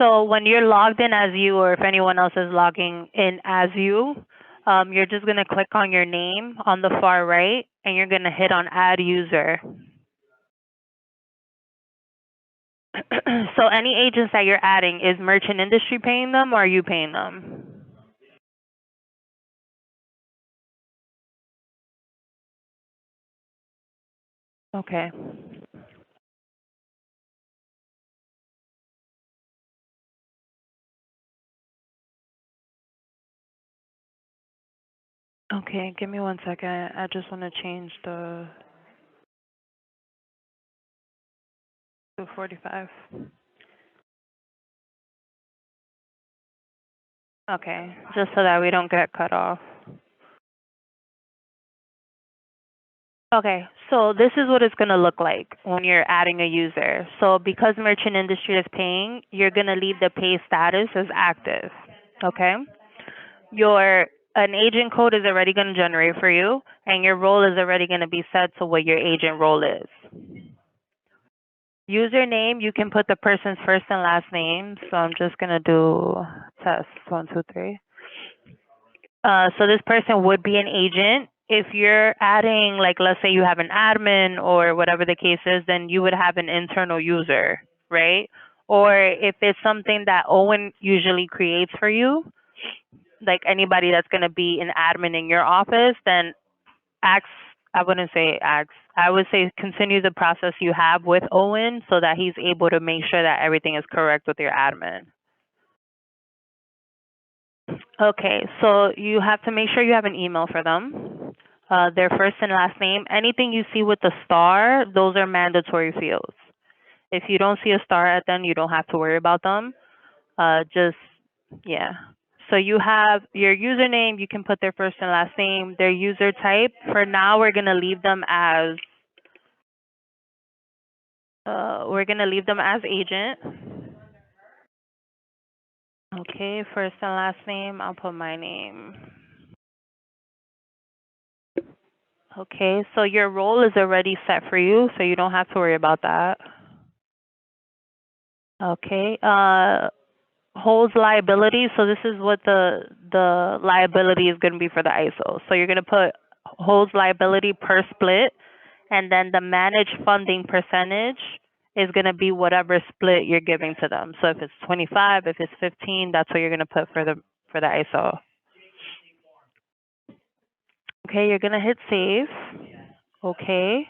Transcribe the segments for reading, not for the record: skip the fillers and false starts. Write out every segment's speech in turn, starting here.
So when you're logged in as you, or if anyone else is logging in as you, you're just going to click on your name on the far right, and you're going to hit on add user. So any agents that you're adding, is merchant industry paying them, or are you paying them? Okay. Okay, give me one second. I just want to change the to 45. Okay, just so that we don't get cut off. Okay, so this is what it's going to look like when you're adding a user. So because merchant industry is paying, you're going to leave the pay status as active. Okay? Your an agent code is already going to generate for you, and your role is already going to be set to what your agent role is. Username, you can put the person's first and last name. So I'm just going to do test 1, 2, 3. So this person would be an agent. If you're adding, like, let's say you have an admin or whatever the case is, then you would have an internal user, right? Or if it's something that Owen usually creates for you, like anybody that's going to be an admin in your office, then ask, I wouldn't say ask, I would say continue the process you have with Owen so that he's able to make sure that everything is correct with your admin. Okay, so you have to make sure you have an email for them, their first and last name. Anything you see with the star, those are mandatory fields. If you don't see a star at them, you don't have to worry about them. Just, yeah. So you have your username, you can put their first and last name, their user type. For now, we're going to leave them as, agent. Okay, first and last name, I'll put my name. Okay, so your role is already set for you, so you don't have to worry about that. Okay, holds liability. So this is what the liability is going to be for the ISO. So you're going to put holds liability per split, and then the managed funding percentage is going to be whatever split you're giving to them. So if it's 25, if it's 15, that's what you're going to put for the ISO. Okay, you're going to hit save. Okay.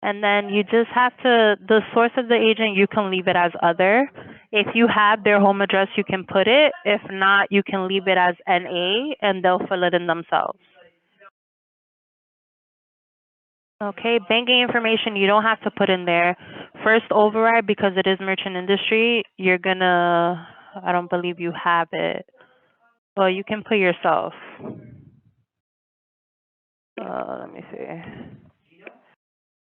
And then you just have to, the source of the agent, you can leave it as other. If you have their home address, you can put it. If not, you can leave it as NA, and they'll fill it in themselves. Okay, banking information, you don't have to put in there. First override, because it is merchant industry, you're gonna, I don't believe you have it. Well, you can put yourself. Let me see.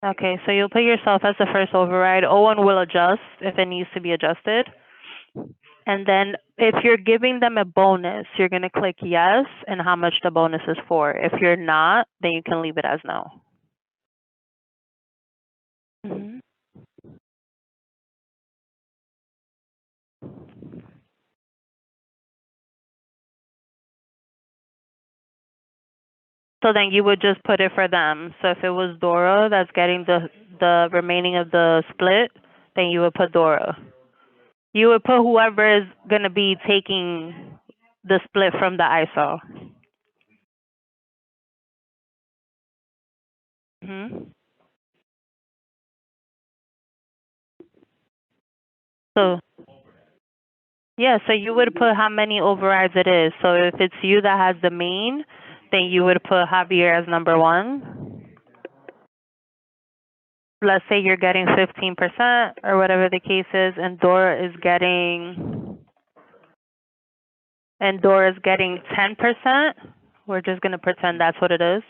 Okay, so you'll put yourself as the first override. Owen will adjust if it needs to be adjusted. And then if you're giving them a bonus, you're going to click yes and how much the bonus is for. If you're not, then you can leave it as no. Mhm. So then you would just put it for them. So if it was Dora that's getting the remaining of the split, then you would put Dora. You would put whoever is going to be taking the split from the ISO. Hmm. So yeah, so you would put how many overrides it is. So if it's you that has the main, then you would put Javier as number one. Let's say you're getting 15% or whatever the case is, and Dora is getting 10%. We're just gonna pretend that's what it is.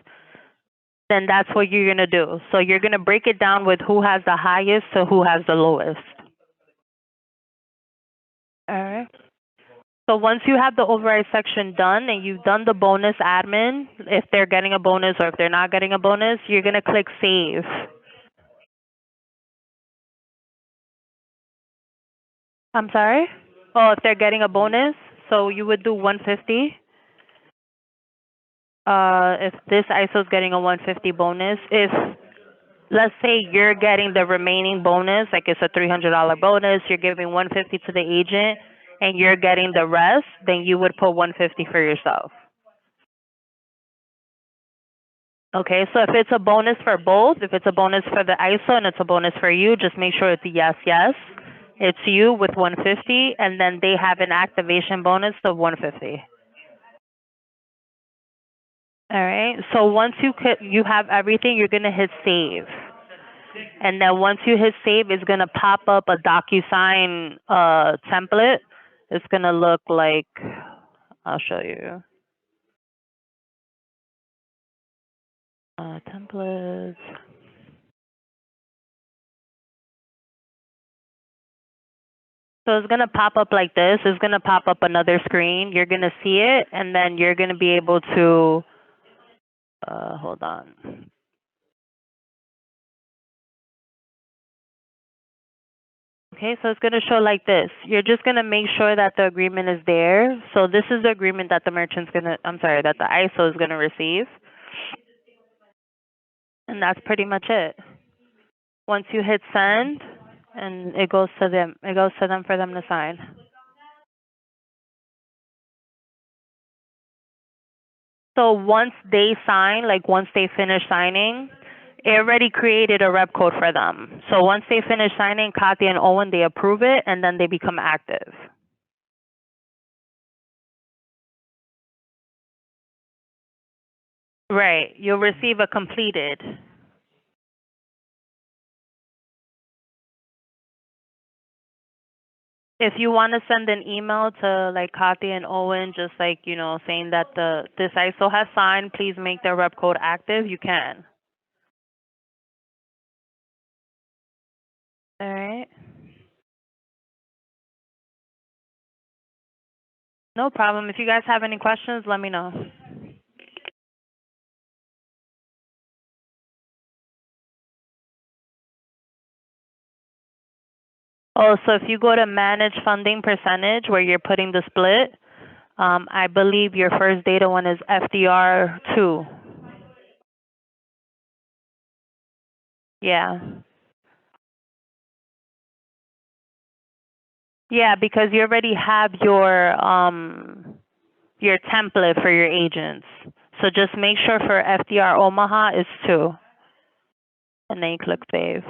Then that's what you're gonna do. So you're gonna break it down with who has the highest to who has the lowest. All right. So once you have the override section done and you've done the bonus admin, if they're getting a bonus or if they're not getting a bonus, you're gonna click save. I'm sorry? Oh, if they're getting a bonus, so you would do 150. If this ISO is getting a 150 bonus, if let's say you're getting the remaining bonus, like it's a $300 bonus, you're giving 150 to the agent, and you're getting the rest, then you would put 150 for yourself. Okay, so if it's a bonus for both, if it's a bonus for the ISO and it's a bonus for you, just make sure it's a yes, yes. It's you with 150, and then they have an activation bonus of 150. All right. So once you have everything, you're gonna hit save, and then once you hit save, it's gonna pop up a DocuSign template. It's gonna look like, I'll show you. Templates. So it's gonna pop up like this. It's gonna pop up another screen. You're gonna see it, and then you're gonna be able to. Hold on. Okay, so it's gonna show like this. You're just gonna make sure that the agreement is there. So this is the agreement that the merchant's gonna. I'm sorry, that the ISO is gonna receive, and that's pretty much it. Once you hit send, and it goes to them. It goes to them for them to sign. So once they sign, like once they finish signing, it already created a rep code for them. So once they finish signing, Kathy and Owen, they approve it, and then they become active. Right. You'll receive a completed. If you want to send an email to like Kathy and Owen, just like, saying that this ISO has signed, please make their rep code active, you can. All right. No problem. If you guys have any questions, let me know. Oh, so if you go to manage funding percentage where you're putting the split, I believe your first data one is FDR2. Yeah. Yeah, because you already have your template for your agents. So just make sure for FDR Omaha is 2, and then you click save.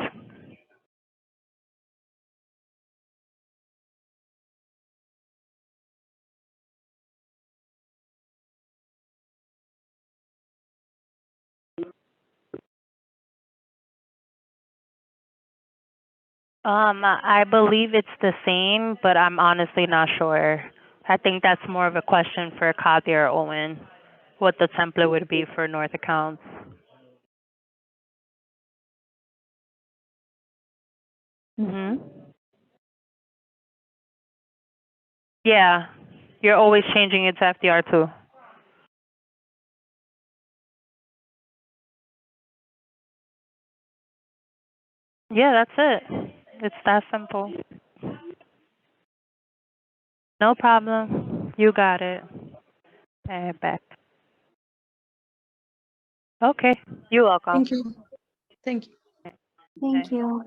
I believe it's the same, but I'm honestly not sure. I think that's more of a question for Kathy or Owen, what the template would be for North accounts. Mhm. Yeah. You're always changing it to FDR2. Yeah, that's it. It's that simple. No problem. You got it. Back. Okay. You're welcome. Thank you. Thank you. Okay. Thank you.